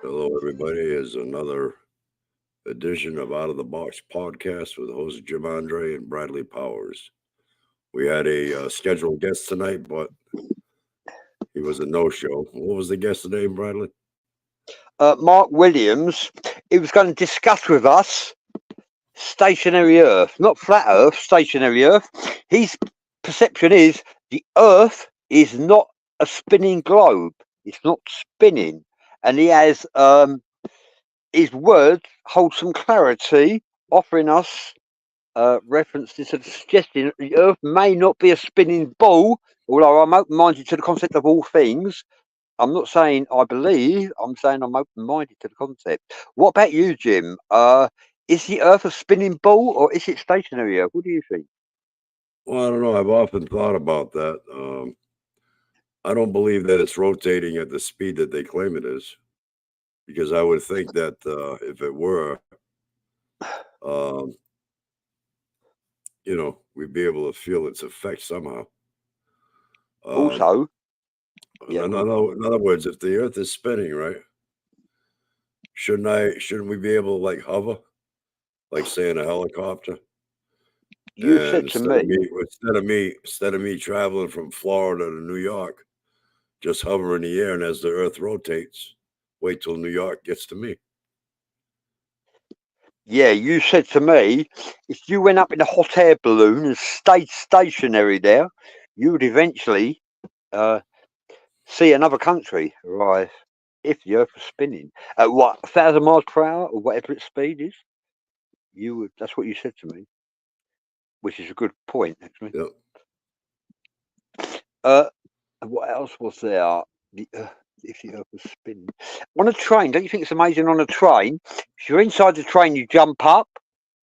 Hello, everybody. Is another edition of Out of the Box podcast with host Jim Andre and Bradley Powers. We had a scheduled guest tonight, but he was a no-show. What was the guest's name, Bradley? Mark Williams. He was going to discuss with us stationary Earth, not flat Earth, stationary Earth. His perception is the Earth is not a spinning globe. It's not spinning. And he has his words hold some clarity, offering us references to suggesting that the Earth may not be a spinning ball, although I'm open-minded to the concept of all things. I'm not saying I believe, I'm saying I'm open-minded to the concept. What about you, Jim? Is the Earth a spinning ball or is it stationary Earth? What do you think? Well, I don't know. I've often thought about that. I don't believe that it's rotating at the speed that they claim it is, because I would think that if it were, we'd be able to feel its effect somehow. Also, in other words, if the Earth is spinning, right, shouldn't we be able to like hover, like say in a helicopter? you And said to me, instead of me traveling from Florida to New York, just hover in the air, and as the Earth rotates, wait till New York gets to me. yeah, you said to me, if you went up in a hot air balloon and stayed stationary there, you would eventually see another country arrive if the Earth was spinning at 1,000 miles per hour or whatever its speed is. You would. That's what you said to me, which is a good point, actually. Yep. What else was there? If the Earth was spinning on a train, don't you think it's amazing? On a train, if you're inside the train, you jump up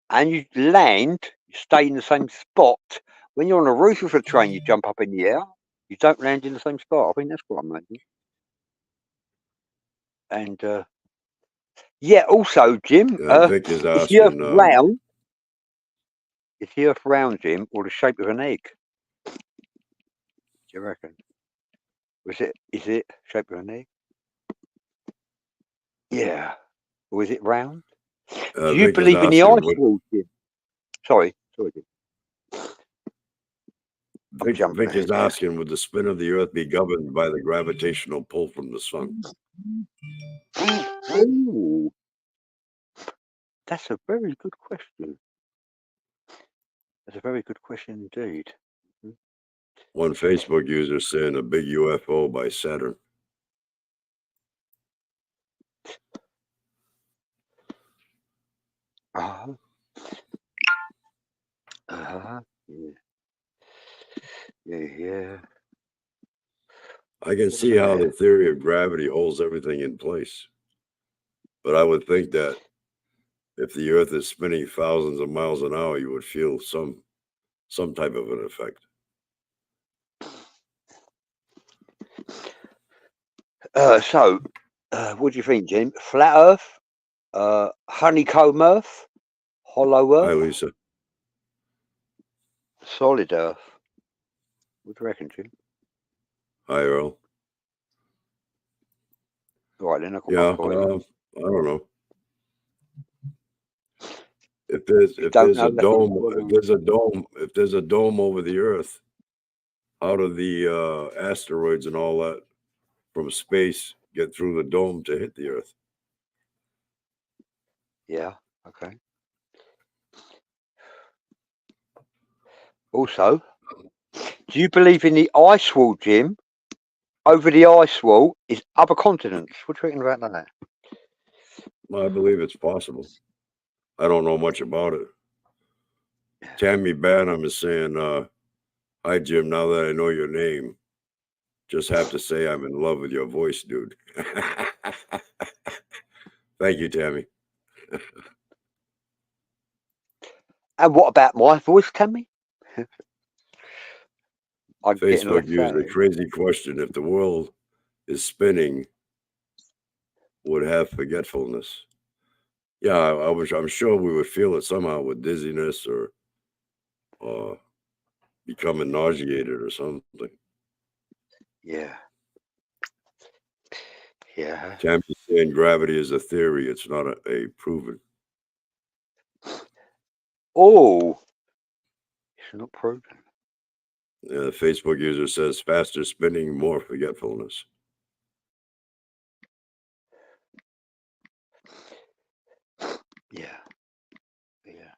and you land. You stay in the same spot. When you're on the roof of a train, you jump up in the air. You don't land in the same spot. I think that's quite amazing. And yeah, also, Jim, Vic is is the Earth asking. round? Is the Earth round, Jim, or the shape of an egg? Do you reckon? Is it shape of an egg? Yeah. Or is it round? Do you Vic believe in the ice wall, Jim? Sorry, Jim. Vic is asking, would the spin of the Earth be governed by the gravitational pull from the sun? Ooh, that's a very good question. That's a very good question indeed. One Facebook user saying a big UFO by Saturn. Uh-huh. Uh-huh. Yeah. Yeah. I can What was see how that? the theory of gravity holds everything in place. But I would think that if the Earth is spinning thousands of miles an hour, you would feel some type of an effect. So, what do you think, Jim? Flat Earth, honeycomb Earth, hollow Hi, Earth, Lisa. solid Earth? What do you reckon, Jim? Hi, Earl. All right, then I got Yeah, one for you. I don't know. If You don't there's know a that. dome, if there's a dome over the Earth, how do the asteroids and all that from space get through the dome to hit the Earth? Yeah. Okay. Also, do you believe in the ice wall, Jim? Over the ice wall is other continents. What do you reckon about that? Well, I believe it's possible. I don't know much about it. Tammy Banham is saying, hi, Jim, now that I know your name, just have to say I'm in love with your voice, dude. Thank you, Tammy. And what about my voice, Tammy? I'm getting Facebook less used a out. crazy question. If the world is spinning, would have forgetfulness. Yeah, I'm sure we would feel it somehow with dizziness or becoming nauseated or something. Yeah. Yeah. Tammy's saying gravity is a theory. It's not a proven. Oh, it's not proven. The Facebook user says faster spinning, more forgetfulness. Yeah. Yeah.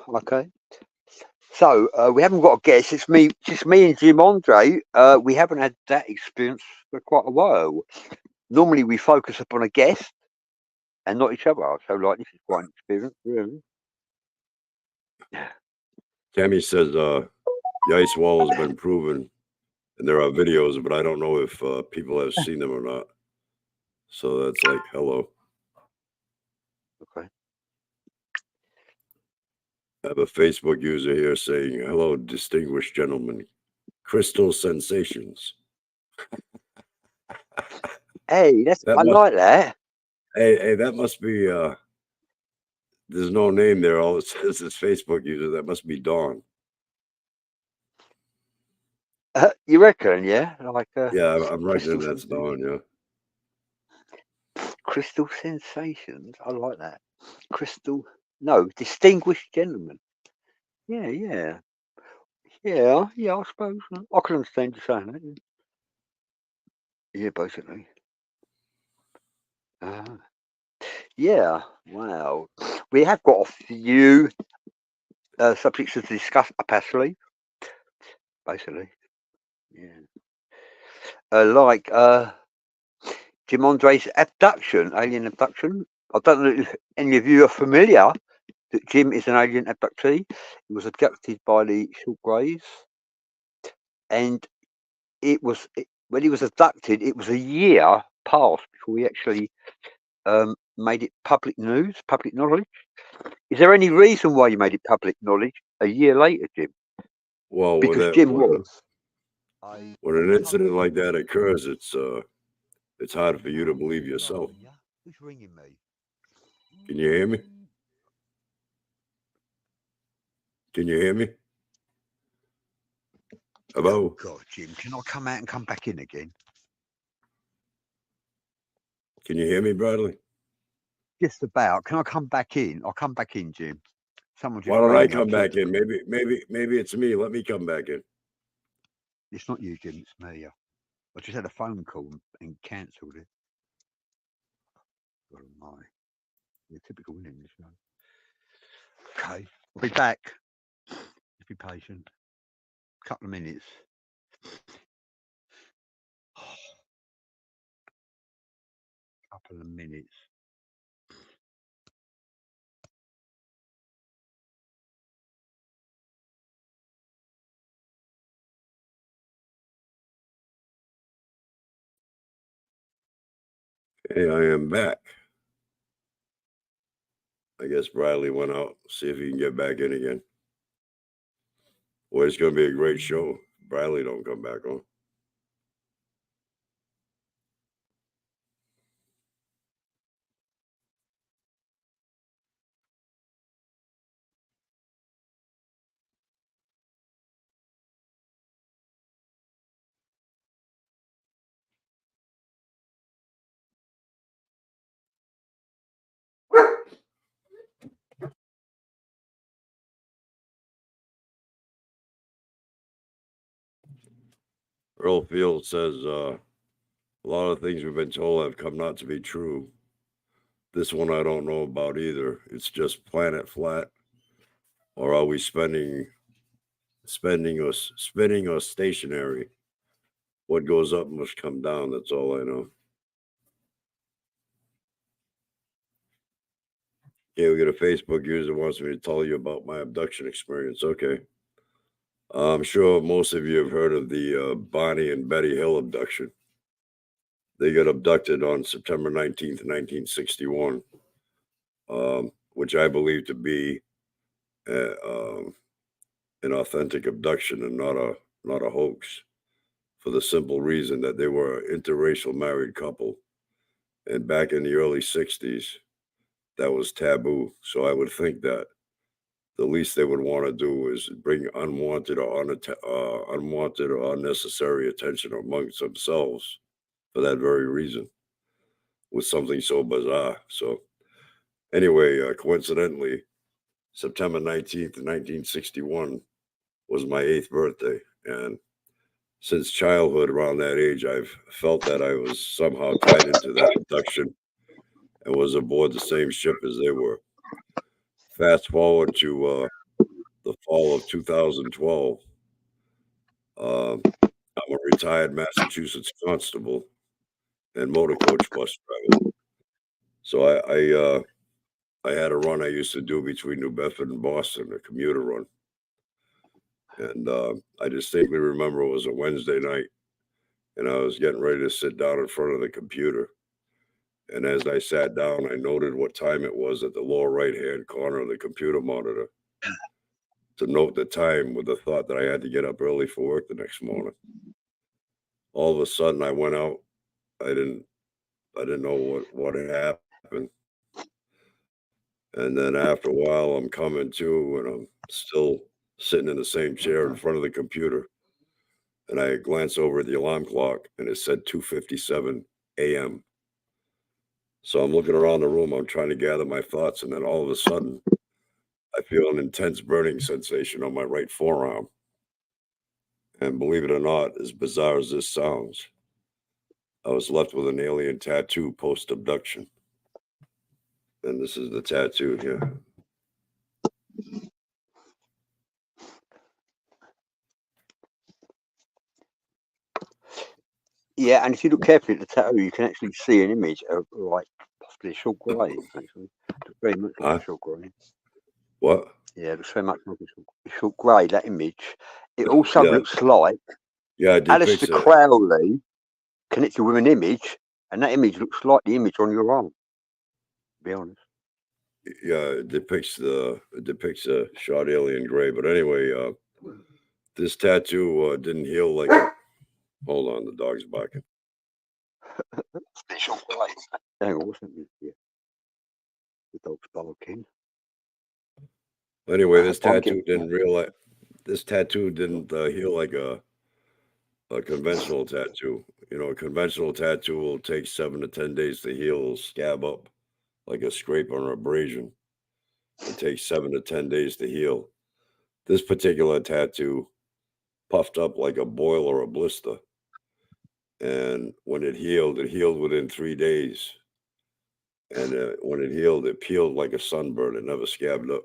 Okay. So we haven't got a guest. It's just me and Jim Andre. We haven't had that experience for quite a while. Normally we focus upon a guest and not each other. So like this is quite an experience, really. Tammy says the ice wall has been proven, and there are videos, but I don't know if people have seen them or not. So that's like, hello. Okay. I have a Facebook user here saying, hello, distinguished gentlemen. Crystal sensations. Hey, That I must, like that. hey, that must be, there's no name there. All it says is Facebook user. That must be Dawn. You reckon? Yeah, like Yeah, I'm right crystal then. That's Dawn. Yeah. crystal sensations. I like that. Crystal. No, distinguished gentleman. Yeah. I suppose I can understand you saying that. Yeah, basically. Yeah. Wow. We have got a few subjects to discuss up our sleeve. Basically. Yeah. Like Jim Andre's abduction, alien abduction. I don't know if any of you are familiar that Jim is an alien abductee. He was abducted by the Short Greys, and when he was abducted, it was a year past before he actually made it public news, public knowledge. Is there any reason why you made it public knowledge a year later, Jim? Well, Because Jim was. when an incident like that occurs, it's hard for you to believe yourself. Who's ringing me? Can you hear me? Can you hear me? Hello? God, Jim, can I come out and come back in again? Can you hear me, Bradley? Just about. Can I come back in? I'll come back in, Jim. Someone just Why don't I rang me. come back in? Maybe it's me. Let me come back in. It's not you, Jim. It's me. I just had a phone call and cancelled it. God almighty. Yeah, typical Williams. You know. Okay, I'll be back. Just be patient. Couple of minutes. Couple of minutes. Hey, I am back. I guess Bradley went out. See if he can get back in again. Well, it's going to be a great show. Bradley don't come back on. Earl Field says a lot of things we've been told have come not to be true. This one I don't know about either. It's just planet flat, or are we spinning or stationary? What goes up must come down. That's all I know. Yeah, we got a Facebook user who wants me to tell you about my abduction experience. Okay. I'm sure most of you have heard of the Bonnie and Betty Hill abduction. They got abducted on September 19th, 1961, which I believe to be an authentic abduction and not a hoax, for the simple reason that they were an interracial married couple. And back in the early 60s, that was taboo. So I would think that the least they would want to do is bring unwanted or unnecessary attention amongst themselves for that very reason, with something so bizarre. So anyway, coincidentally, September 19th, 1961 was my 8th birthday. And since childhood, around that age, I've felt that I was somehow tied into that abduction and was aboard the same ship as they were. Fast forward to the fall of 2012. I'm a retired Massachusetts constable and motor coach bus driver. So I had a run I used to do between New Bedford and Boston, a commuter run. And I distinctly remember it was a Wednesday night, and I was getting ready to sit down in front of the computer. And as I sat down, I noted what time it was at the lower right-hand corner of the computer monitor to note the time, with the thought that I had to get up early for work the next morning. All of a sudden, I went out. I didn't know what had happened. And then after a while, I'm coming to, and I'm still sitting in the same chair in front of the computer. And I glance over at the alarm clock, and it said 2:57 a.m. So I'm looking around the room. I'm trying to gather my thoughts, and then all of a sudden, I feel an intense burning sensation on my right forearm. And believe it or not, as bizarre as this sounds, I was left with an alien tattoo post-abduction. And this is the tattoo here. Yeah, and if you look carefully at the tattoo, you can actually see an image of like possibly a short grey. Actually, looks very much like a short grey. What? Yeah, it looks very much like a short grey. That image. It also looks like Alistair Crowley connected with an image, and that image looks like the image on your arm. To be honest. Yeah, it depicts a short alien gray. But anyway, this tattoo didn't heal like. Hold on, the dog's barking. Hang on, what's that? Yeah. The dog's barking. Anyway, this tattoo didn't heal like a conventional tattoo. You know, a conventional tattoo will take 7 to 10 days to heal. It'll scab up like a scrape or abrasion. It takes 7 to 10 days to heal. This particular tattoo puffed up like a boil or a blister. And when it healed within 3 days. And when it healed, it peeled like a sunburn. It never scabbed up.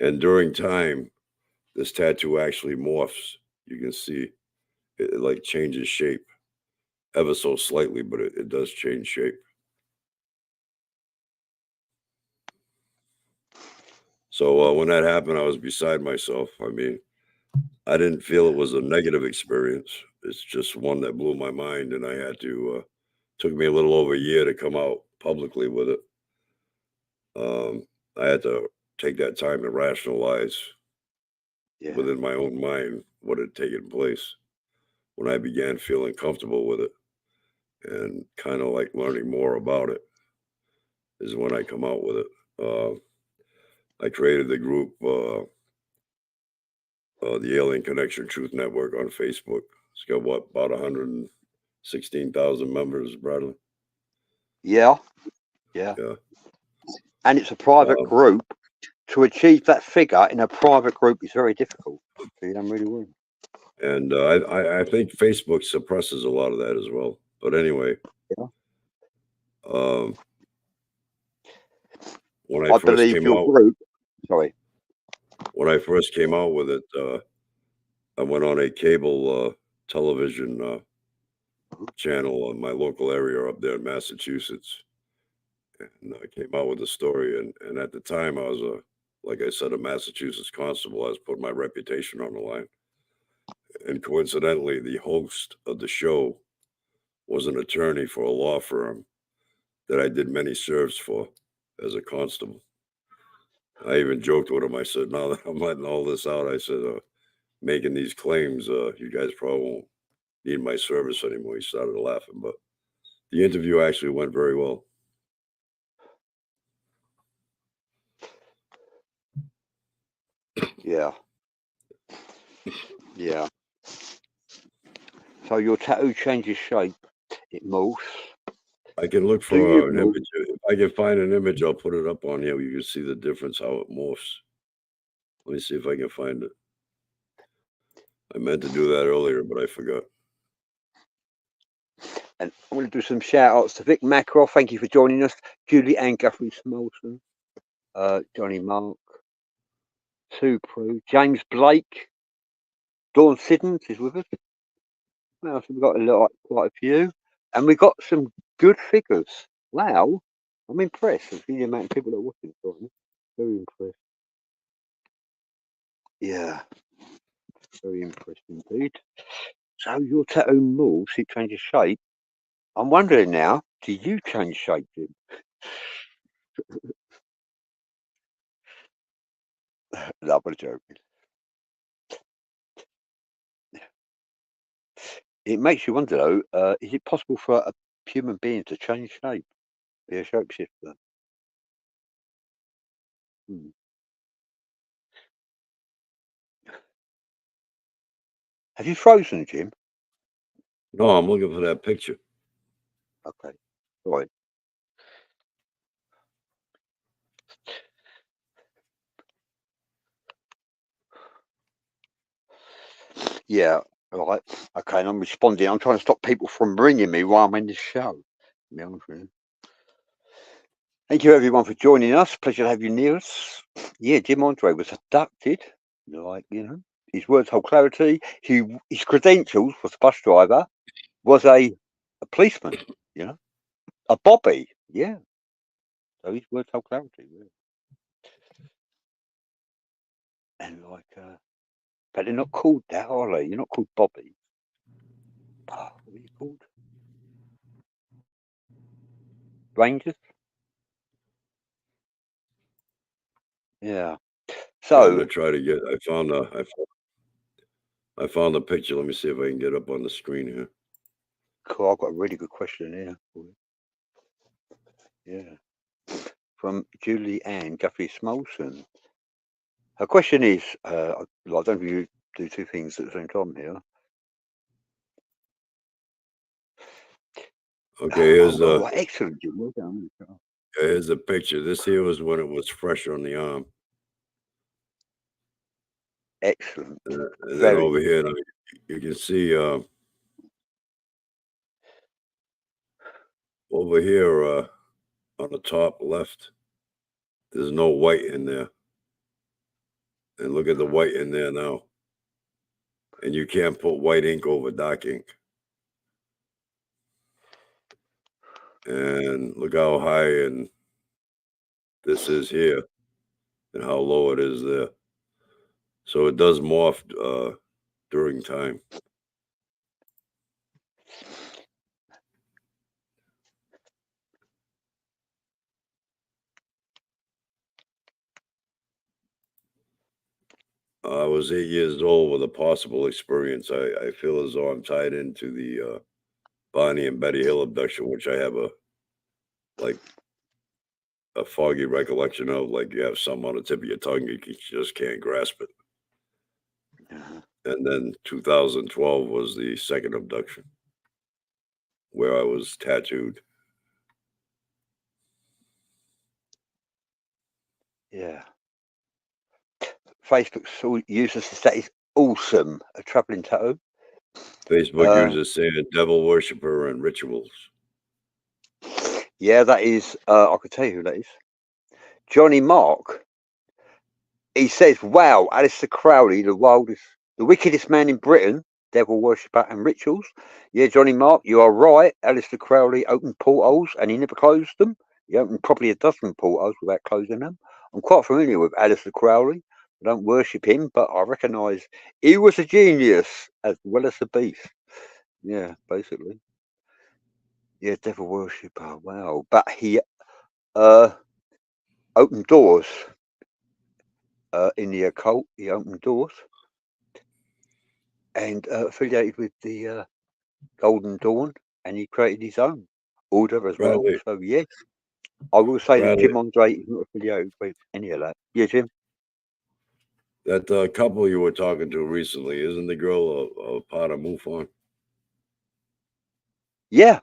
And during time, this tattoo actually morphs. You can see it like changes shape ever so slightly, but it does change shape. So when that happened, I was beside myself. I mean, I didn't feel it was a negative experience. It's just one that blew my mind, and I had to. Took me a little over a year to come out publicly with it. I had to take that time to rationalize Yeah. within my own mind what had taken place. When I began feeling comfortable with it and kind of like learning more about it, is when I come out with it. I created the group, the Alien Connection Truth Network on Facebook. It's got what, about 116,000 members, Bradley? Yeah. Yeah. Yeah. And it's a private Um, group. To achieve that figure in a private group is very difficult. So you done really well. And I think Facebook suppresses a lot of that as well. But anyway, Yeah. um, when I I first believe came your out, group. Sorry. when I first came out with it, I went on a cable television channel in my local area up there in Massachusetts, and I came out with a story. And at the time, I was like I said, a Massachusetts constable. I was putting my reputation on the line. And coincidentally, the host of the show was an attorney for a law firm that I did many serves for as a constable. I even joked with him. I said, now that I'm letting all this out, I said, making these claims, you guys probably won't need my service anymore. He started laughing, but the interview actually went very well. Yeah. Yeah. So your tattoo changes shape. It morphs. I can look Do you for an morph? image. If I can find an image, I'll put it up on here. You can see the difference, how it morphs. Let me see if I can find it. I meant to do that earlier, but I forgot. And I'm going to do some shout outs to Vic Macroff. Thank you for joining us. Julie Ann Guthrie Smolson. Johnny Mark. Sue Prue. James Blake. Dawn Siddons is with us. Well, so we've got quite a few. And we got some good figures. Wow. I'm impressed with the amount of people that are watching. Right? Very impressed. Yeah. Very impressed indeed. So your tattoo moves, it changes shape. I'm wondering now, do you change shape, Jim? No, I'm joking. It makes you wonder though, is it possible for a human being to change shape? Be a shapeshifter? Hmm. Have you frozen, Jim? No, I'm looking for that picture. Okay. Right. Yeah. Right. Okay. And I'm responding. I'm trying to stop people from ringing me while I'm in this show. To be honest with you. Thank you everyone for joining us. Pleasure to have you near us. Yeah, Jim Andre was abducted. Like, his words hold clarity. His credentials was a bus driver, was a policeman, a bobby. Yeah. So his words hold clarity. Yeah. And but they're not called that, are they? You're not called Bobby. Oh, what are you called? Rangers? Yeah. Yeah, I'm So, gonna try to get. I found the picture. Let me see if I can get up on the screen here. cool, I've got a really good question here for you. Yeah. From Julie Ann Guthrie Smolson. Her question is, I don't know if you do two things at the same time here. Okay, Excellent, Jim. Well done. here's a picture. This here was when it was fresh on the arm. Excellent. And then Very over good. here, now, you can see over here, on the top left. There's no white in there. And look at the white in there now. And you can't put white ink over dark ink. And look how high and this is here and how low it is there. So it does morph during time. I was 8 years old with a possible experience. I feel as though I'm tied into the Bonnie and Betty Hill abduction, which I have a foggy recollection of, like you have something on the tip of your tongue, you just can't grasp it. And then 2012 was the second abduction where I was tattooed. Yeah. Facebook users to say it's awesome. A traveling tattoo. Facebook users say a devil worshiper and rituals. Yeah, that is. I could tell you who that is. Johnny Mark. He says, "Wow, Aleister Crowley, the wickedest man in Britain, devil worshipper and rituals." Yeah, Johnny Mark, you are right. Aleister Crowley opened portals and he never closed them. He opened probably a dozen portals without closing them. I'm quite familiar with Aleister Crowley. I don't worship him, but I recognise he was a genius as well as a beast. Yeah, basically. Yeah, devil worshipper. Wow, but he opened doors in the occult. He opened doors and affiliated with the Golden Dawn, and he created his own order as well. So yes, I will say that Jim Andre is not affiliated with any of that. Yeah, Jim. That couple you were talking to recently, isn't the girl a part of MUFON? Yeah.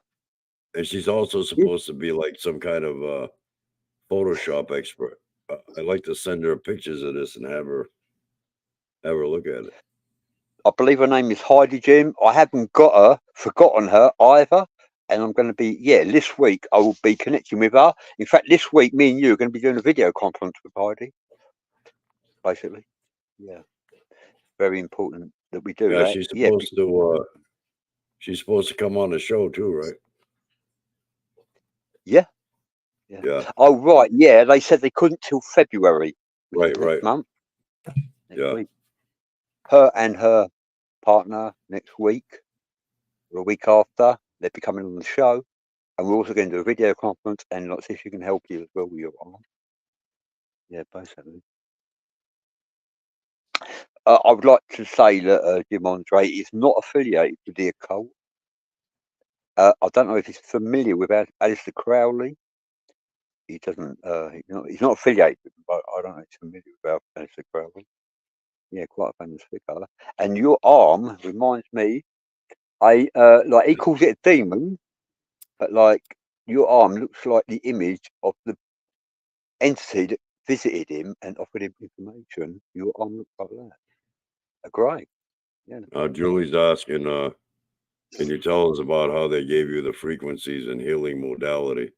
And she's also supposed to be like some kind of Photoshop expert. I'd like to send her pictures of this and have her look at it. I believe her name is Heidi, Jim. I haven't forgotten her either. And I'm going to be, this week I will be connecting with her. In fact, this week, me and you are going to be doing a video conference with Heidi. Basically. Yeah. Very important that we do that. She's supposed to come on the show too, right? Yeah. Oh, right. Yeah. They said they couldn't till February. Right. Next month. Next week. Her and her partner next week or a week after, they'll be coming on the show. And we're also going to do a video conference and let's see if she can help you as well with your arm. Yeah, basically. I would like to say that Jim Andre is not affiliated with the occult. I don't know if he's familiar with Aleister Crowley. He doesn't. He's not affiliated with him, but I don't know if he's familiar with Aleister Crowley. Yeah, quite a famous figure. And your arm reminds me. He calls it a demon, but like your arm looks like the image of the entity that visited him and offered him information. Your arm looks like that. Great. Yeah. Julie's asking, can you tell us about how they gave you the frequencies and healing modality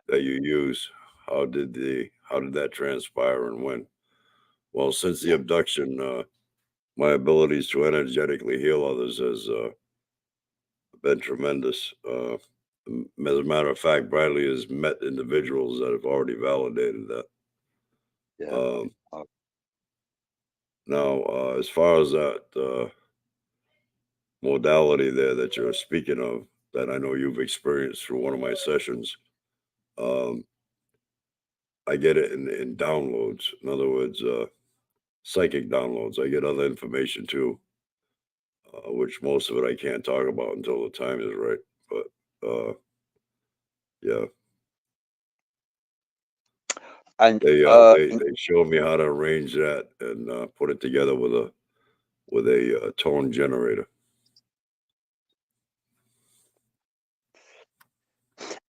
that you use? How did that transpire and when? Well, since the abduction, my abilities to energetically heal others has been tremendous. As a matter of fact, Bradley has met individuals that have already validated that. Yeah. Now, as far as that modality there that you're speaking of, that I know you've experienced through one of my sessions, I get it in downloads. In other words, psychic downloads. I get other information too, which most of it I can't talk about until the time is right. But yeah. And they showed me how to arrange that and put it together with a tone generator.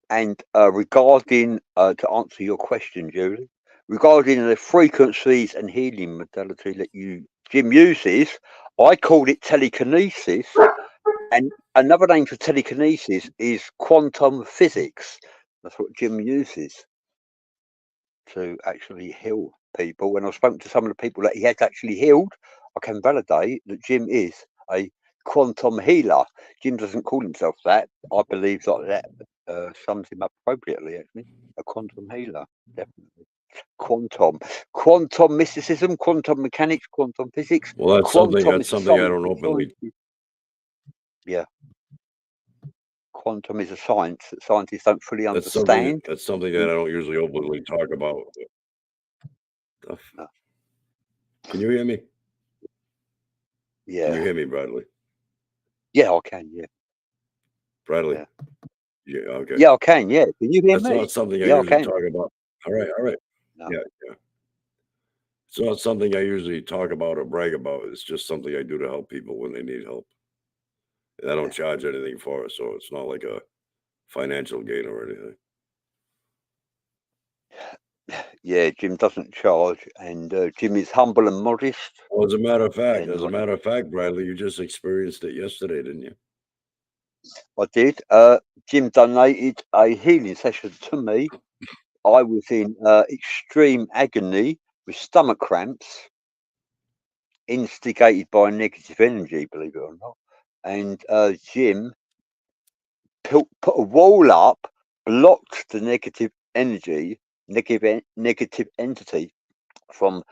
And regarding to answer your question, Julie, regarding the frequencies and healing modality that Jim uses, I called it telekinesis, and another name for telekinesis is quantum physics. That's what Jim uses to actually heal people. When I've spoken to some of the people that he has actually healed, I can validate that Jim is a quantum healer. Jim doesn't call himself that. I believe that sums him up appropriately, actually. A quantum healer, definitely. Quantum mysticism, quantum mechanics, quantum physics. Well, that's something. Quantum That's is a something I science. don't openly. Yeah. Quantum is a science that scientists don't fully That's something. understand. That's something that I don't usually openly talk about. No. Can you hear me? Can you Yeah. hear me, Bradley? Yeah, I can. Yeah. Bradley. Yeah. Yeah. Okay. Yeah, I can. Yeah. Can you hear That's me? not something I Yeah, I usually can. talk about. All right. All right. No. Yeah. Yeah. It's not something I usually talk about or brag about. It's just something I do to help people when they need help. And I don't charge anything for it, so it's not like a financial gain or anything. Yeah, Jim doesn't charge, and Jim is humble and modest. Well, as a matter of fact, And Bradley, you just experienced it yesterday, didn't you? I did. Jim donated a healing session to me. I was in extreme agony with stomach cramps, instigated by negative energy, believe it or not. And Jim put a wall up, blocked the negative energy, negative entity from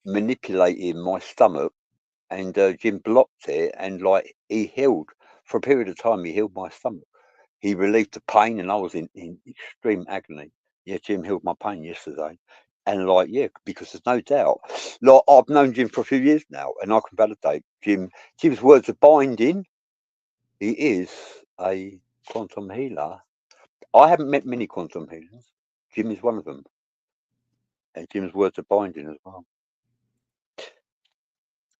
manipulating my stomach. And Jim blocked it, and like he healed for a period of time. He healed my stomach. He relieved the pain, and I was in extreme agony. Yeah, Jim healed my pain yesterday, and like yeah, because there's no doubt. Like I've known Jim for a few years now, and I can validate Jim's words are binding. He is a quantum healer. I haven't met many quantum healers. Jim is one of them, and Jim's words are binding as well.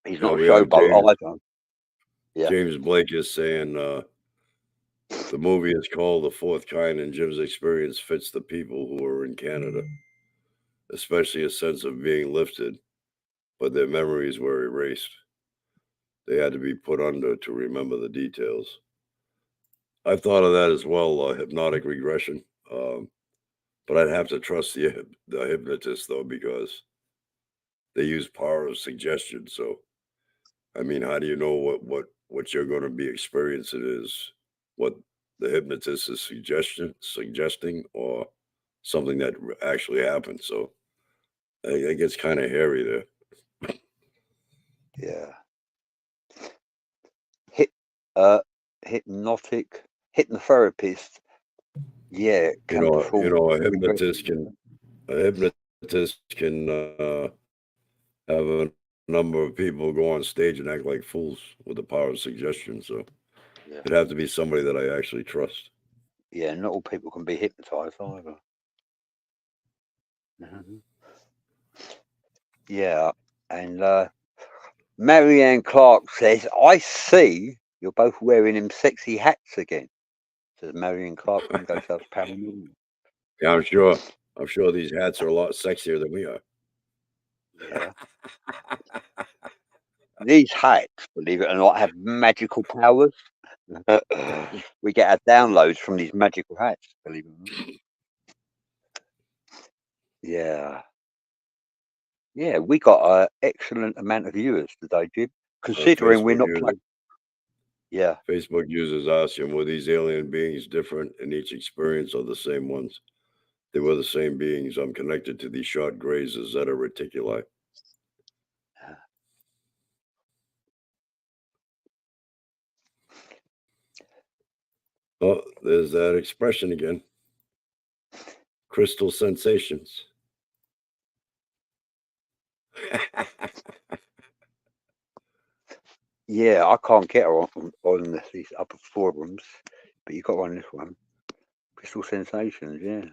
He's not a we have showboat either. Yeah. James Blake is saying the movie is called The Fourth Kind, and Jim's experience fits the people who are in Canada, especially a sense of being lifted, but their memories were erased. They had to be put under to remember the details. I've thought of that as well, hypnotic regression. But I'd have to trust the hypnotist, though, because they use power of suggestion. So, I mean, how do you know what you're going to be experiencing is what the hypnotist is suggesting or something that actually happened? So, it gets kind of hairy there. Yeah. Hypnotherapist. Yeah, can perform a hypnotist can have a number of people go on stage and act like fools with the power of suggestion. So it'd have to be somebody that I actually trust. Yeah, not all people can be hypnotized either. Yeah, and Marianne Clark says, "I see you're both wearing them sexy hats again." Says Marianne Clark from Ghost House Paranormal. Yeah, I'm sure these hats are a lot sexier than we are. Yeah. These hats, believe it or not, have magical powers. We get our downloads from these magical hats, believe it or not. Yeah. Yeah, we got an excellent amount of viewers today, Jim. Considering we're not plugged. Yeah. Facebook users ask him, were these alien beings different in each experience or the same ones? They were the same beings. I'm connected to these short grays of Zeta Reticuli. Oh, there's that expression again. Crystal sensations. Yeah, I can't get her on these upper forums, but you got on this one. Crystal sensations, yeah.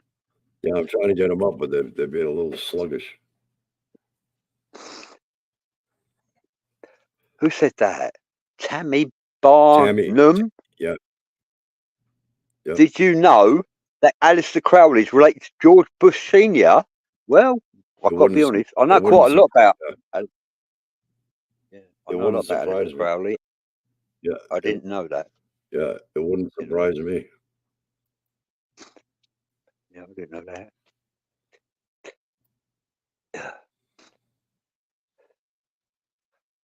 Yeah, I'm trying to get them up, but they're being a little sluggish. Who said that? Tammy Barnum? Yeah. Yep. Did you know that Alistair Crowley is related to George Bush Sr.? Well, I've got to be honest. I know quite a lot about. Yeah, I know a lot about Alistair Crowley. Yeah, I didn't know that. Yeah, it wouldn't surprise me. Yeah, I didn't know that.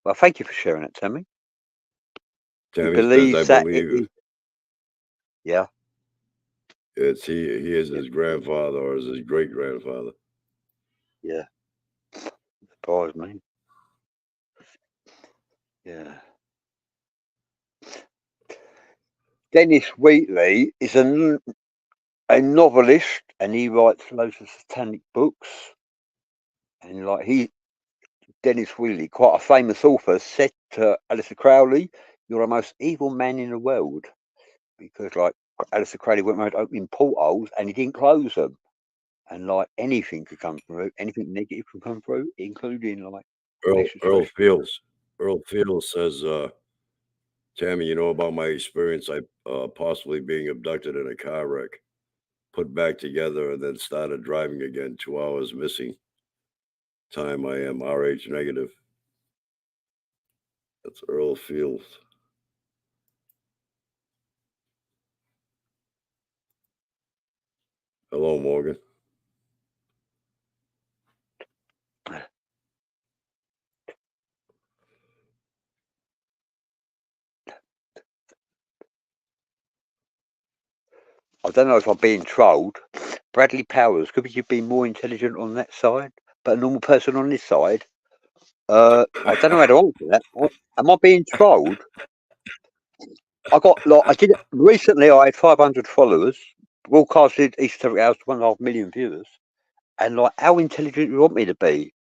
Well, thank you for sharing it, Tammy. He Tammy says, I believes that it believe is. Yeah, it's he is yeah, his grandfather or is his great grandfather. yeah. Surprised me. Yeah. Dennis Wheatley is a novelist, and he writes loads of satanic books. And like Dennis Wheatley, quite a famous author, said to Aleister Crowley, "You're the most evil man in the world," because like Aleister Crowley went around opening portholes and he didn't close them, and like anything could come through, anything negative could come through, including like Earl Fields says, Tammy, you know about my experience, I possibly being abducted in a car wreck, put back together, and then started driving again. 2 hours missing time. I am RH negative. That's Earl Fields. Hello, Morgan. I don't know if I'm being trolled. Bradley Powers, could you be more intelligent on that side, but a normal person on this side? I don't know how to answer that. Am I being trolled? I did recently. I had 500 followers, broadcasted Esoteric House to 1.5 million viewers, and like, how intelligent do you want me to be?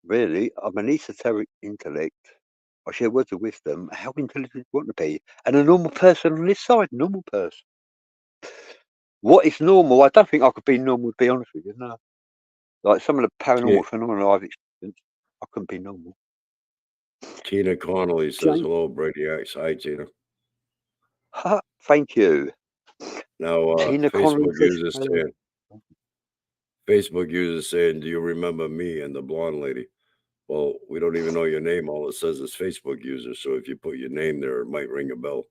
Really, I'm an esoteric intellect. I share words of wisdom. How intelligent do you want to be? And a normal person on this side, normal person. What is normal? I don't think I could be normal, to be honest with you. No. Like some of the paranormal phenomena I've experienced, I couldn't be normal. Tina Connolly says, hello, Brady X. Hi, Tina. Thank you. Now, Tina Connolly Facebook users saying, do you remember me and the blonde lady? Well, we don't even know your name. All it says is Facebook user. So if you put your name there, it might ring a bell.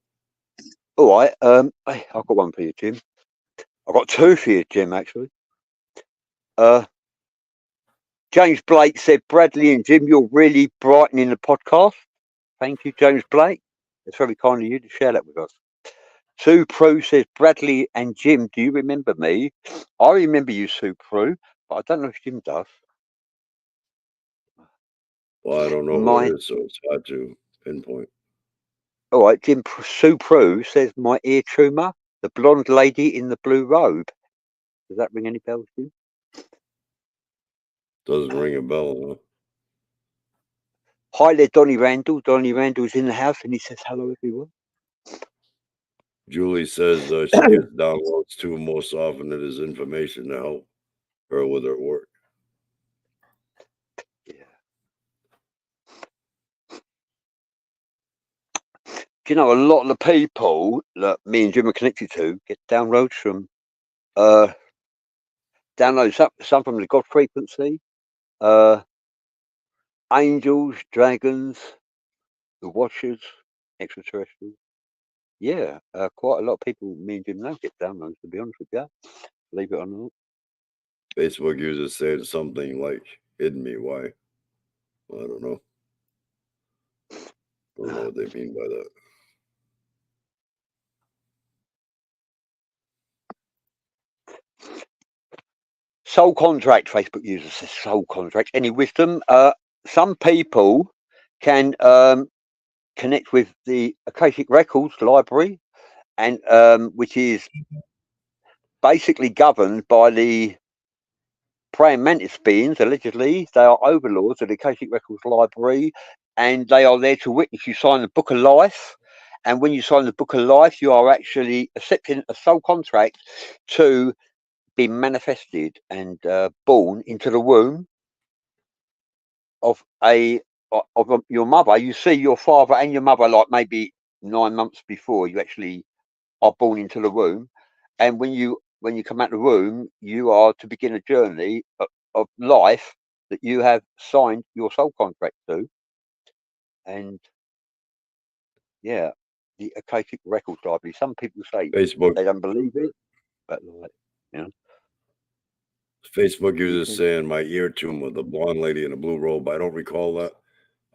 All right. I've got one for you, Jim. I've got two for you, Jim, actually. James Blake said, Bradley and Jim, you're really brightening the podcast. Thank you, James Blake. It's very kind of you to share that with us. Sue Prue says, Bradley and Jim, do you remember me? I remember you, Sue Prue, but I don't know if Jim does. Well, I don't know who it is, so it's hard to pinpoint. All right, Sue Prue says, my ear tumor, the blonde lady in the blue robe. Does that ring any bells, Jim? Doesn't ring a bell, huh? Hi there, Donnie Randall. Donnie Randall's in the house and he says, hello, everyone. Julie says she gets downloads too most often. It is information to help her with her work. Yeah. Do you know, a lot of the people that me and Jim are connected to get downloads from some from the God frequency, angels, dragons, the Watchers, extraterrestrials. Yeah, quite a lot of people me and Jim know get downloads, to be honest with you. Believe it or not. Facebook users said something like, hidden me, why? Well, I don't know. I don't know what they mean by that. Soul contract, Facebook user says soul contract. Any wisdom? Some people can connect with the Akashic Records library, and which is basically governed by the praying mantis beings. Allegedly, they are overlords of the Akashic Records library, and they are there to witness you sign the Book of Life. And when you sign the Book of Life, you are actually accepting a soul contract to be manifested and born into the womb of your mother. You see your father and your mother like maybe 9 months before you actually are born into the womb, and when you come out of the womb, you are to begin a journey of life that you have signed your soul contract to. And yeah, the Akashic Records library. Some people say Facebook they don't believe it, but like, you know. Facebook user saying my ear tumor, the blonde lady in the blue robe. I don't recall that.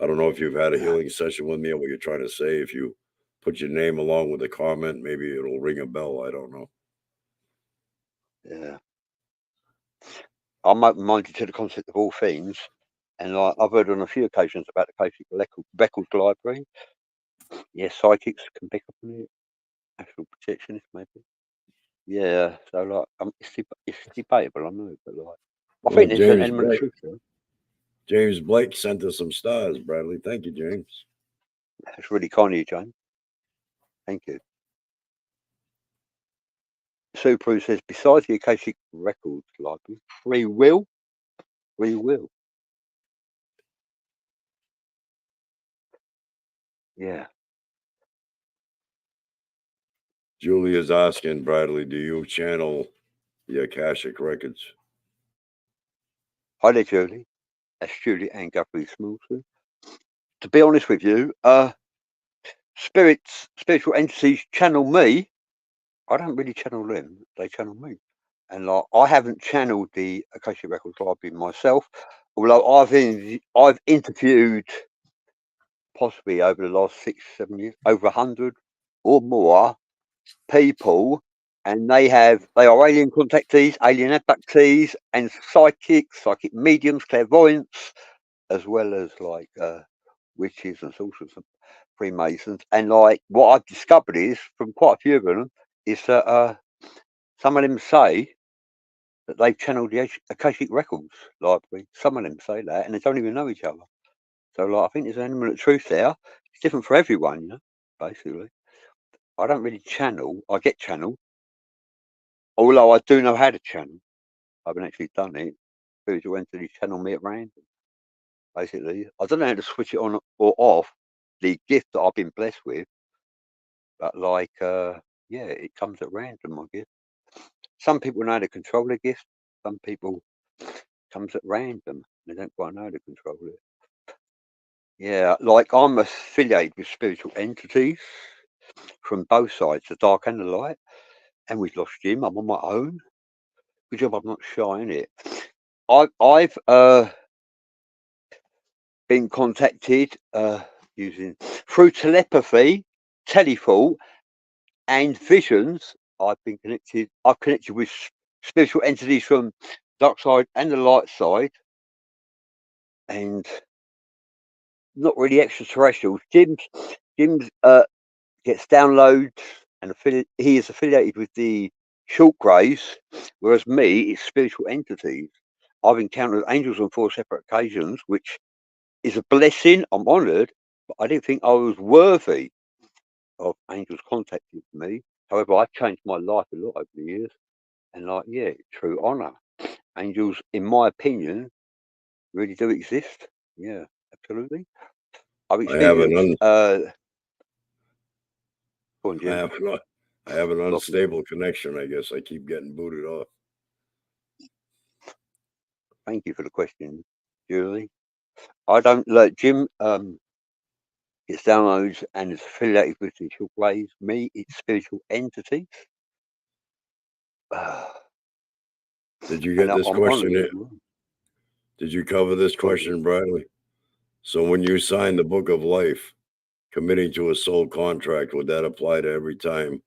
I don't know if you've had a healing session with me or what you're trying to say. If you put your name along with a comment, maybe it'll ring a bell. I don't know. Yeah. I'm open-minded to the concept of all things, and I've heard on a few occasions about the Akashic Records Library. Yeah, psychics can pick up on it. Astral projectionists, maybe. Yeah, so like, it's debatable, I know, but like, I think there's an element of truth there. James Blake sent us some stars, Bradley. Thank you, James. That's really kind of you, James. Thank you. Subaru says, besides the Akashic Records Library, free will. Yeah. Julia's asking, Bradley, do you channel the Akashic Records? Hi there, Julie. That's Julie and Guthrie Smallson. To be honest with you, spiritual entities channel me. I don't really channel them; they channel me. And like, I haven't channeled the Akashic Records Library myself, although I've interviewed possibly over the last 6-7 years over 100 or more people, and they are alien contactees, alien abductees, and psychic mediums, clairvoyants, as well as like witches and sorcerers and Freemasons. And like, what I've discovered is from quite a few of them is that some of them say that they've channeled the Akashic Records Library. Some of them say that, and they don't even know each other. So like, I think there's an element of truth there. It's different for everyone, you know, basically. I don't really channel. I get channeled, although I do know how to channel. I haven't actually done it. Spiritual entities channel me at random. Basically, I don't know how to switch it on or off. The gift that I've been blessed with, but like, yeah, it comes at random. I guess some people know how to control the gift. Some people comes at random. They don't quite know how to control it. Yeah, like I'm affiliated with spiritual entities from both sides, the dark and the light. And we've lost Jim. I'm on my own. Good job I'm not shy in it. I've been contacted using through telepathy, telethought, and visions. I've connected with spiritual entities from dark side and the light side, and not really extraterrestrials. Jim's gets downloads, and he is affiliated with the short greys, whereas me, it's spiritual entities. I've encountered angels on 4 separate occasions, which is a blessing. I'm honoured, but I didn't think I was worthy of angels contacting me. However, I've changed my life a lot over the years, and like, yeah, true honour. Angels, in my opinion, really do exist. Yeah, absolutely. I've experienced. I have an unstable connection. I guess I keep getting booted off. Thank you for the question, Julie. I don't like Jim. It's downloads and it's affiliated with spiritual ways. Me, it's spiritual entities. Did you get this question? Did you cover this question, Bradley? So when you sign the Book of Life, committing to a soul contract, would that apply to every time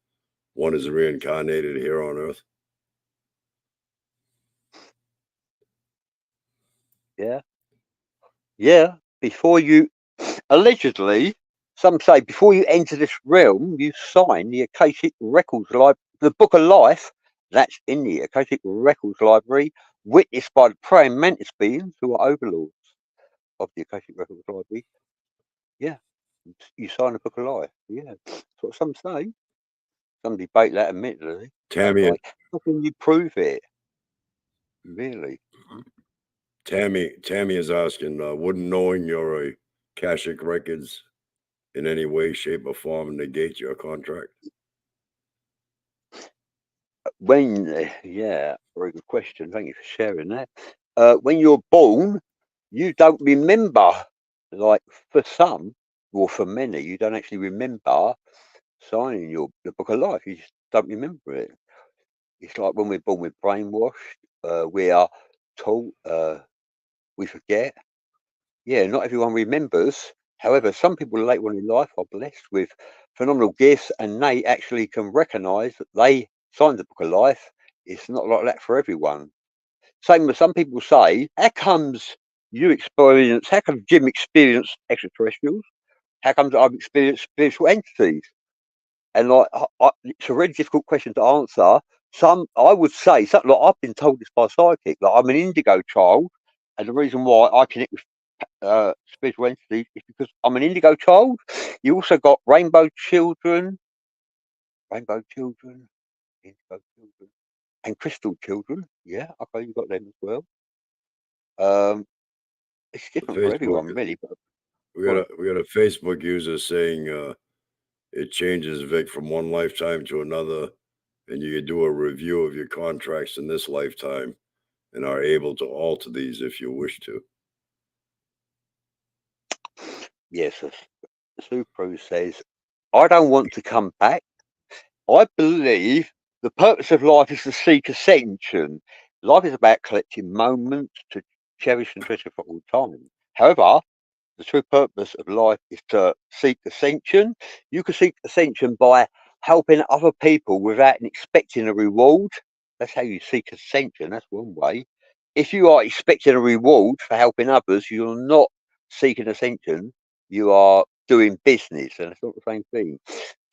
one is reincarnated here on Earth? Yeah. Yeah. Before you, allegedly, some say before you enter this realm, you sign the Akashic Records Library, the Book of Life. That's in the Akashic Records Library, witnessed by the praying mantis beings who are overlords of the Akashic Records Library. Yeah. You sign the Book of Life. Yeah. That's what some say. Some debate that admittedly. Tammy, like, how can you prove it? Really? Tammy is asking, wouldn't knowing your Akashic Records in any way, shape, or form negate your contract? Yeah, very good question. Thank you for sharing that. When you're born, you don't remember, like for some, or for many, you don't actually remember signing the Book of Life. You just don't remember it. It's like when we're born, we're brainwashed. we are taught, we forget. Yeah, not everyone remembers. However, some people later on in life are blessed with phenomenal gifts and they actually can recognise that they signed the book of life. It's not like that for everyone. Same as some people say, how comes how come Jim experienced extraterrestrials? How comes I've experienced spiritual entities? And like, it's a really difficult question to answer. I would say, something like I've been told this by a psychic, that I'm an indigo child, and the reason why I connect with spiritual entities is because I'm an indigo child. You also got rainbow children, indigo children, and crystal children. Yeah, okay, you got them as well. It's different for Facebook. everyone, really. But We got a Facebook user saying it changes Vic from one lifetime to another, and you can do a review of your contracts in this lifetime, and are able to alter these if you wish to. yes, Supro says, I don't want to come back. I believe the purpose of life is to seek ascension. Life is about collecting moments to cherish and treasure for all time. However, the true purpose of life is to seek ascension. You can seek ascension by helping other people without expecting a reward. That's how you seek ascension. That's one way. If you are expecting a reward for helping others, you're not seeking ascension. You are doing business, and it's not the same thing.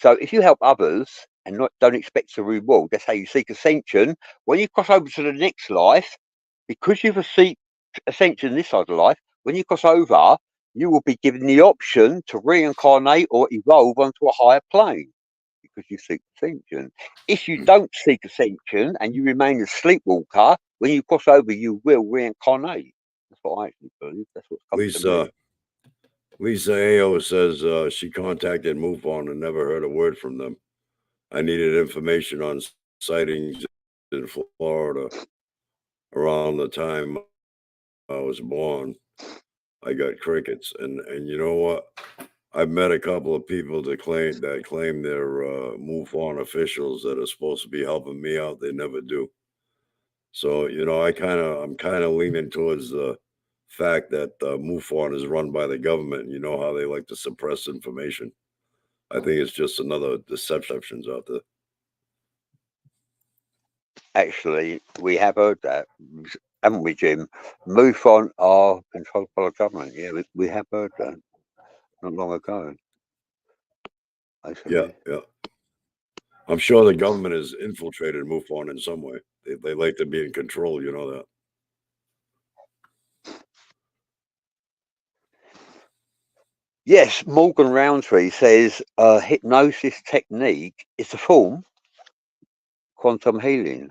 So if you help others and don't expect a reward, that's how you seek ascension. When you cross over to the next life, because you've seek ascension this side of life, when you cross over, you will be given the option to reincarnate or evolve onto a higher plane because you seek ascension. If you don't seek ascension and you remain a sleepwalker, when you cross over, you will reincarnate. That's what I actually believe. That's what's come to me. Lisa Ao says she contacted MUFON and never heard a word from them. I needed information on sightings in Florida around the time I was born. I got crickets, and you know what? I've met a couple of people that claim they're MUFON officials that are supposed to be helping me out. They never do. So I'm kind of leaning towards the fact that MUFON is run by the government. You know how they like to suppress information. I think it's just another deceptions out there. Actually, we have heard that, haven't we, Jim? MUFON are controlled by the government. Yeah, we have heard that not long ago. Yeah, Actually. yeah. I'm sure the government has infiltrated MUFON in some way. They like to be in control. You know that. Yes, Morgan Roundtree says hypnosis technique is a form quantum healing.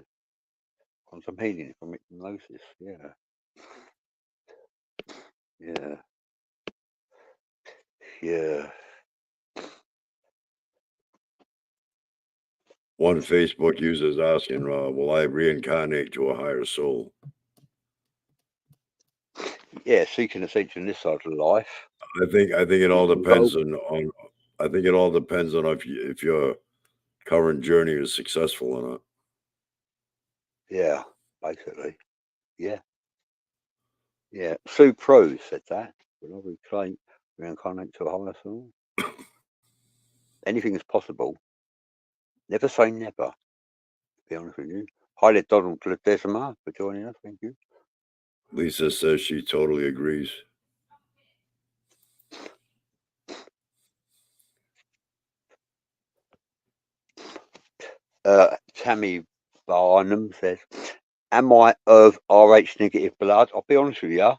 Quantum healing from hypnosis. Yeah, yeah, yeah. One Facebook user is asking, "Will I reincarnate to a higher soul?" Yeah, seeking ascension this side of life. I think it all Evolve. depends on I think it all depends on if your current journey is successful or not. Yeah, basically. Yeah, yeah. Sue Pro said that. Will I reclaim reincarnate to a higher soul? Anything is possible. Never say never. To be honest with you. Hi there, Donald Ledesma, for joining us. Thank you. Lisa says she totally agrees. Tammy Barnum says, "Am I of Rh negative blood?" I'll be honest with you.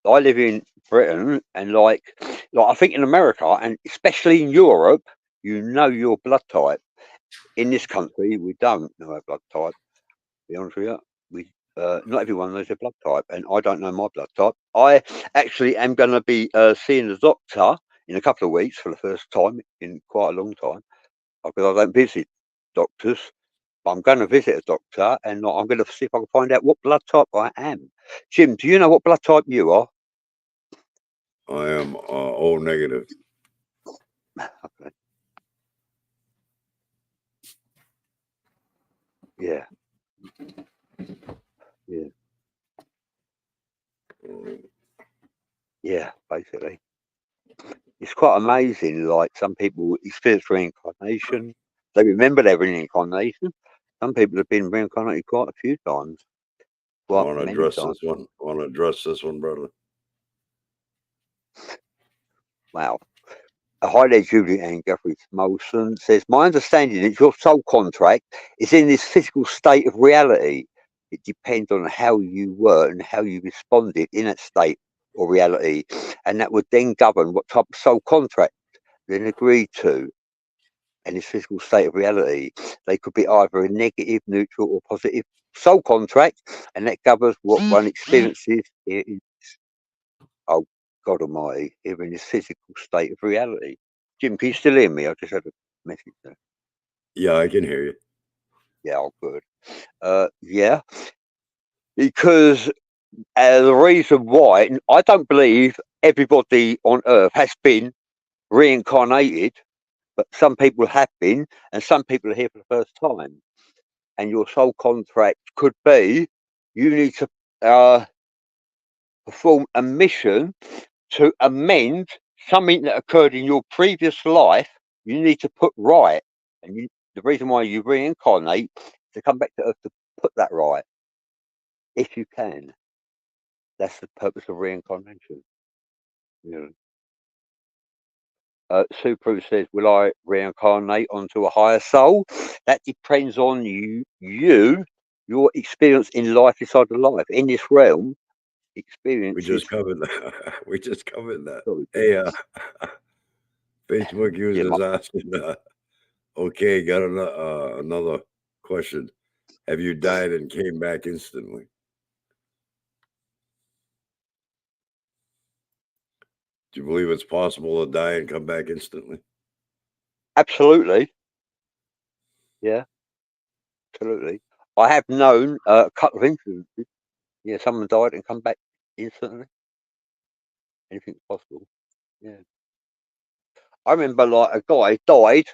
I live in Britain, and I think in America, and especially in Europe, you know your blood type. In this country, we don't know our blood type. To be honest with you, not everyone knows their blood type, and I don't know my blood type. I actually am going to be seeing the doctor in a couple of weeks for the first time in quite a long time because I don't visit doctors. But I'm going to visit a doctor, and I'm going to see if I can find out what blood type I am. Jim, do you know what blood type you are? I am O negative. Okay. Yeah. quite amazing. Like some people experience reincarnation. They remember their reincarnation. Some people have been reincarnated quite a few times. Quite Want to many address times. this one? Want to address this one, brother? Wow. Hi there, Julie Ann Guthrie Molson says, my understanding is your soul contract is in this physical state of reality. It depends on how you were and how you responded in that state or reality. And that would then govern what type of soul contract then agreed to in this physical state of reality. They could be either a negative, neutral, or positive soul contract, and that governs what one experiences here in, oh God Almighty, here in this physical state of reality. Jim, can you still hear me? I just had a message there. Yeah, I can hear you. Yeah, oh, good. Yeah, because the reason why I don't believe everybody on Earth has been reincarnated, but some people have been, and some people are here for the first time. And your soul contract could be you need to perform a mission to amend something that occurred in your previous life. You need to put right, and the reason why you reincarnate is to come back to Earth to put that right, if you can. That's the purpose of reincarnation. You know. Sue Prue says, will I reincarnate onto a higher soul? That depends on your experience in life inside the life. In this realm, experience We just covered that. We just covered that. Sorry. Hey, Facebook Yeah, users asking, okay, got another question. Have you died and came back instantly? Do you believe it's possible to die and come back instantly? absolutely. Yeah, absolutely. I have known a couple of instances. Yeah, someone died and come back instantly. Anything's possible. Yeah. I remember like a guy died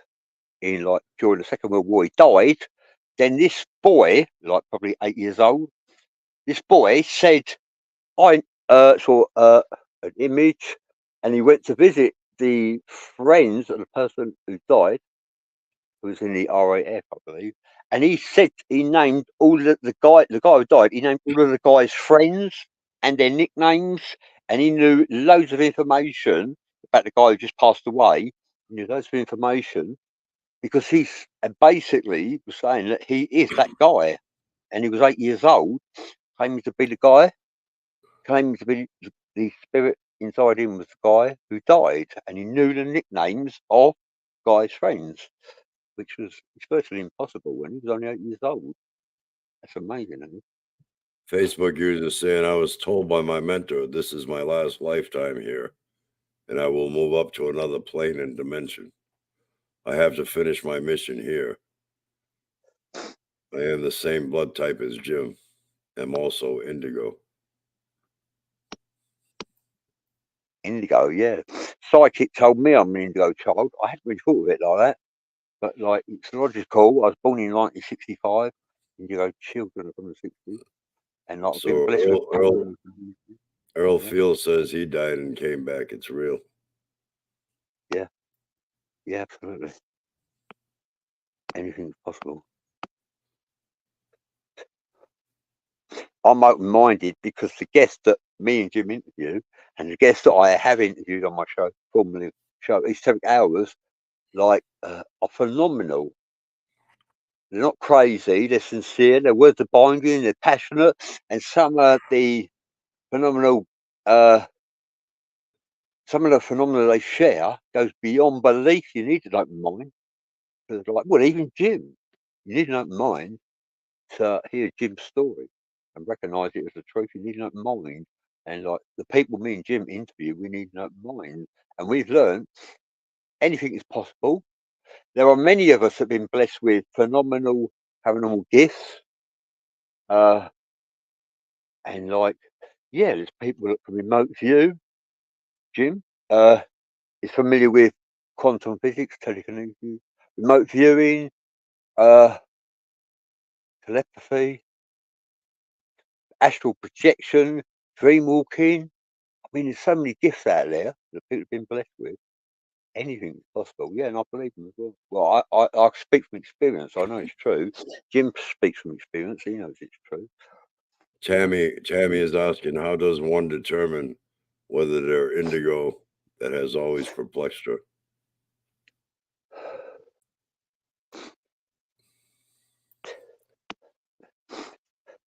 in like during the Second World War. He died. Then this boy, like probably 8 years old, this boy said, I saw an image, and he went to visit the friends of the person who died, who was in the RAF, I believe. And he said he named all the guy who died. He named all of the guy's friends and their nicknames, and he knew loads of information about the guy who just passed away. He knew loads of information because he's and basically was saying that he is that guy, and he was 8 years old, claiming to be the guy, claiming to be the spirit inside him was the guy who died, and he knew the nicknames of guy's friends, which was virtually impossible when he was only 8 years old. That's amazing, isn't it? Facebook user saying, I was told by my mentor, this is my last lifetime here, and I will move up to another plane and dimension. I have to finish my mission here. I am the same blood type as Jim. I'm also indigo. Indigo, yeah. Psychic told me I'm an indigo child. I hadn't really thought of it like that, but like it's logical. I was born in 1965. Indigo children from the 60s, and like I've been So blessed with. Earl Yeah. Field says he died and came back. It's real. Yeah, yeah, absolutely. Anything's possible. I'm open-minded because the guests that me and Jim interview, and the guests that I have interviewed on my show, formerly show, each 7 hours, like are phenomenal. They're not crazy. They're sincere. Their words are binding. They're passionate, and some of the phenomenal, some of the phenomena they share goes beyond belief. You need an open mind. Because like, well, even Jim, you need an open mind to hear Jim's story and recognise it as the truth. You need an open mind. And like the people me and Jim interview, we need an open mind. And we've learned anything is possible. There are many of us that have been blessed with phenomenal paranormal gifts. And like, yeah, there's people that can remote view. Jim is familiar with quantum physics, telekinesis, remote viewing, telepathy, astral projection, dream walking. I mean, there's so many gifts out there that people have been blessed with. anything's possible. Yeah, and I believe them as well. Well, I speak from experience. I know it's true. Jim speaks from experience. He knows it's true. Tammy is asking, how does one determine whether they're indigo? That has always perplexed her.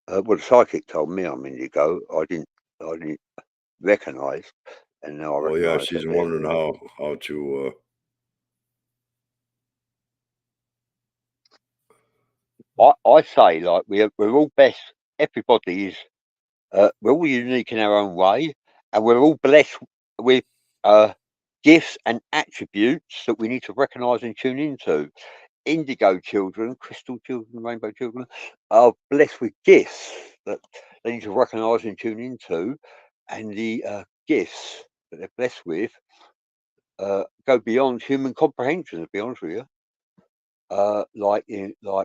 Well, the psychic told me I'm indigo. I didn't recognise, and now I Well, recognise. yeah, she's wondering how to. I say, like, we're all best. Everybody is. We're all unique in our own way, and we're all blessed with gifts and attributes that we need to recognise and tune into. Indigo children, crystal children, rainbow children are blessed with gifts that they need to recognise and tune into, and the gifts that they're blessed with go beyond human comprehension. To be honest with you, like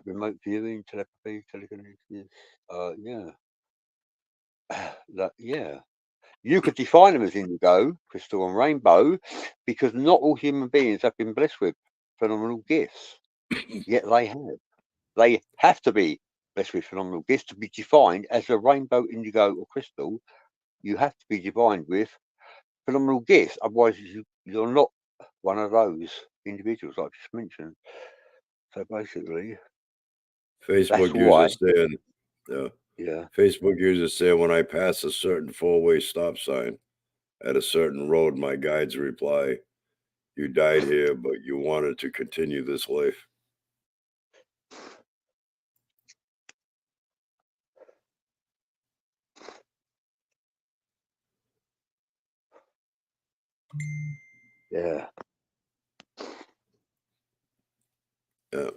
remote viewing, telepathy, telekinesis. Yeah, you could define them as indigo, crystal, and rainbow, because not all human beings have been blessed with phenomenal gifts. Yet they have to be blessed with phenomenal gifts to be defined as a rainbow, indigo, or crystal. You have to be defined with phenomenal gifts. Otherwise, you're not one of those individuals I just mentioned. So basically, Facebook that's why. users saying, Yeah. Facebook users say when I pass a certain four-way stop sign at a certain road, my guides reply, "You died here, but you wanted to continue this life." Yeah.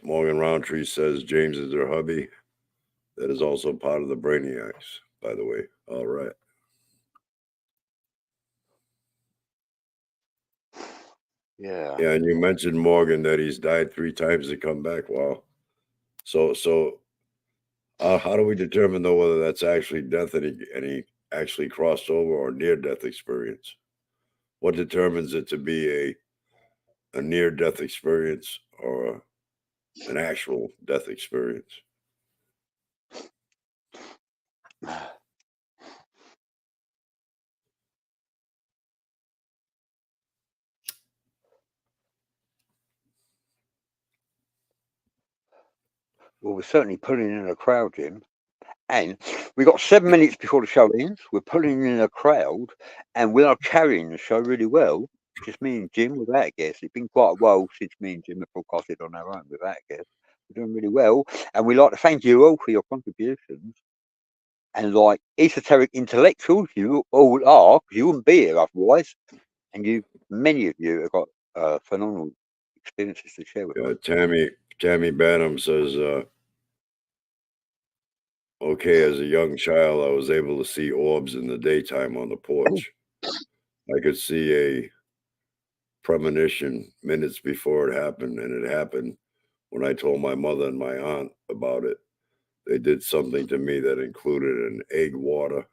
Morgan Roundtree says James is their hubby. That is also part of the Brainiacs, by the way. All right. Yeah. Yeah, and you mentioned Morgan that he's died 3 times to come back. Wow. So how do we determine though whether that's actually death and he actually crossed over or near death experience? What determines it to be a near death experience or an actual death experience? Well, we're certainly pulling in a crowd, Jim. And we got 7 minutes before the show ends. We're pulling in a crowd, and we are carrying the show really well. Just me and Jim without a guest. It's been quite a while since me and Jim have broadcasted on our own without a guest. We're doing really well, and we'd like to thank you all for your contributions. And like esoteric intellectuals, you all are, because you wouldn't be here otherwise. And many of you have got phenomenal experiences to share with us. Tammy Banham says, okay, as a young child, I was able to see orbs in the daytime on the porch. I could see a premonition minutes before it happened, and it happened when I told my mother and my aunt about it. They did something to me that included an egg water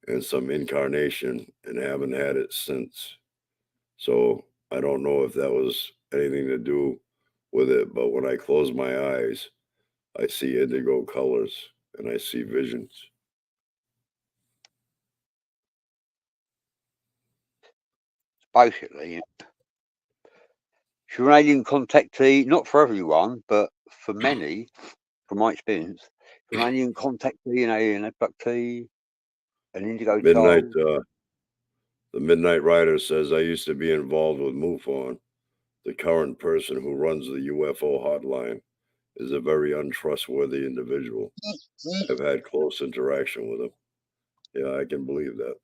and some incarnation, and haven't had it since. So I don't know if that was anything to do with it, but when I close my eyes, I see indigo colors and I see visions. Basically, if you're an alien contactee, not for everyone, but for many, from my experience, if you're an alien contactee, an alien abductee, an indigo Midnight, child. the Midnight Rider says, I used to be involved with MUFON. The current person who runs the UFO hotline is a very untrustworthy individual. I've had close interaction with him. Yeah, I can believe that.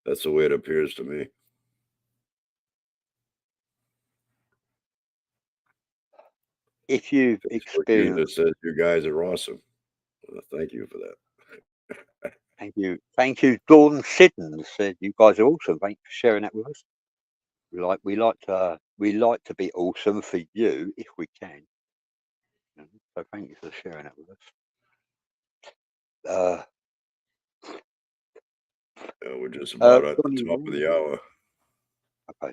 That's the way it appears to me. If you've Facebook experienced, user says you guys are awesome. Well, thank you for that. thank you, Dawn Siddons said you guys are awesome. Thanks for sharing that with us. We like to be awesome for you if we can. So thank you for sharing that with us. We're just about at the Johnny top of the Randall. hour. Okay.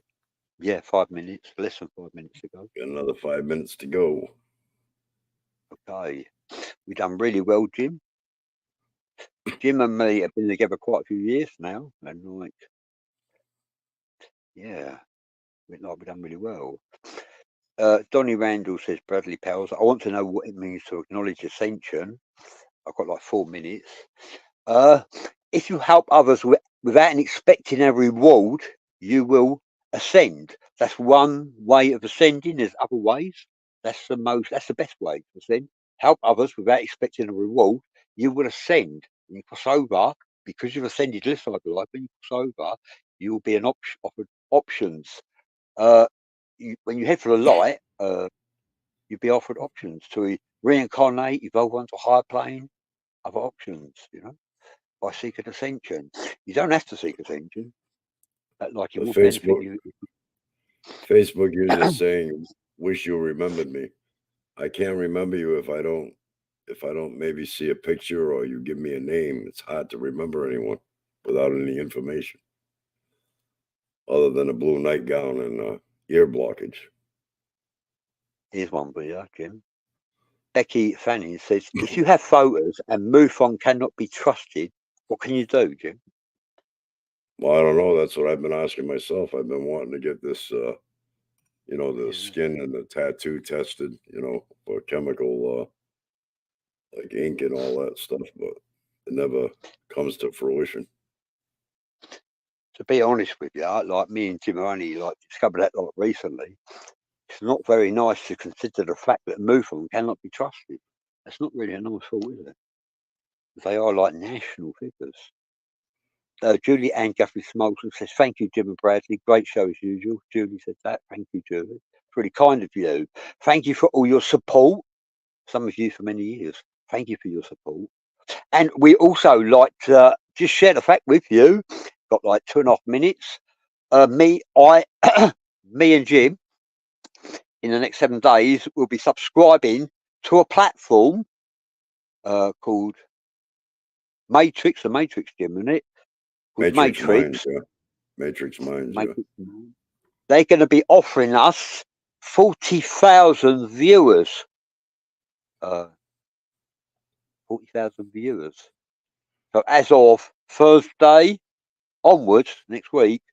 Yeah, 5 minutes, less than 5 minutes ago. Got another 5 minutes to go. Okay. We've done really well, Jim. Jim and me have been together quite a few years now, and like, yeah, we've done really well. Donny Randall says, Bradley Powers, I want to know what it means to acknowledge ascension. I've got like 4 minutes. If you help others without expecting a reward, you will ascend. That's one way of ascending. There's other ways. That's the best way to ascend. Help others without expecting a reward, you will ascend. When you cross over, because you've ascended this side of life, when you cross over, you will be offered options. When you head for the light, you'll be offered options to reincarnate, evolve onto a higher plane, other options, by seeking ascension. You don't have to seek ascension. Like it will benefit you. Facebook users saying, "Wish you remembered me." I can't remember you if I don't maybe see a picture or you give me a name. It's hard to remember anyone without any information other than a blue nightgown and ear blockage. Here's one for you, Jim. Becky Fanning says, if you have photos and MUFON cannot be trusted, what can you do, Jim? Well, I don't know. That's what I've been asking myself. I've been wanting to get this, the skin and the tattoo tested, for chemical, like ink and all that stuff, but it never comes to fruition. To be honest with you, like me and Jim only discovered that recently. It's not very nice to consider the fact that MUFON cannot be trusted. That's not really a nice thought, is it? They are like national figures. Julie Ann Guthrie Smolson says, thank you, Jim and Bradley. Great show as usual. Julie said that. Thank you, Julie. It's really kind of you. Thank you for all your support. Some of you for many years. Thank you for your support. And we also like to just share the fact with you. Got like 2.5 minutes. Me and Jim, in the next 7 days, will be subscribing to a platform called Matrix, Jim, isn't it? Matrix Minds, yeah. Matrix Minds, yeah. They're going to be offering us 40,000 viewers. 40,000 viewers. So as of Thursday onwards, next week,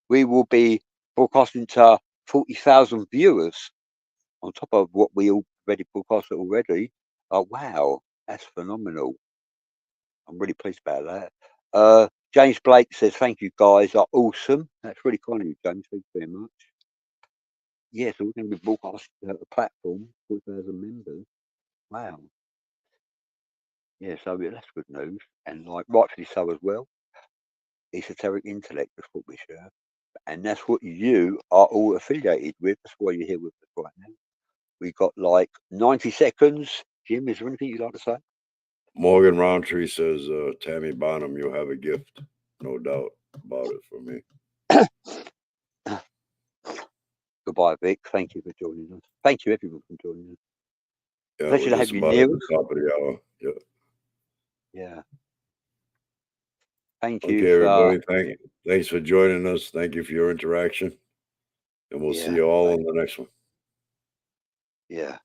we will be broadcasting to 40,000 viewers on top of what we already broadcasted already. Wow, that's phenomenal. I'm really pleased about that. James Blake says, thank you guys, are awesome. That's really kind of you, James. Thank you very much. Yeah, so we're going to be broadcasting at the platform, 40,000 members. Wow. Yeah, so that's good news. And rightfully so as well. Esoteric intellect, that's what we share. And that's what you are all affiliated with. That's why you're here with us right now. We got 90 seconds. Jim, is there anything you'd like to say? Morgan Roundtree says, Tammy Bonham, you have a gift. No doubt about it for me. Goodbye, Vic. Thank you for joining us. Thank you, everyone, for joining us. Yeah, Pleasure to have you near us. Top of the hour. Yeah. Yeah. Thank you. Okay, everybody. Thanks for joining us. Thank you for your interaction. And we'll see you all on the next one. Yeah.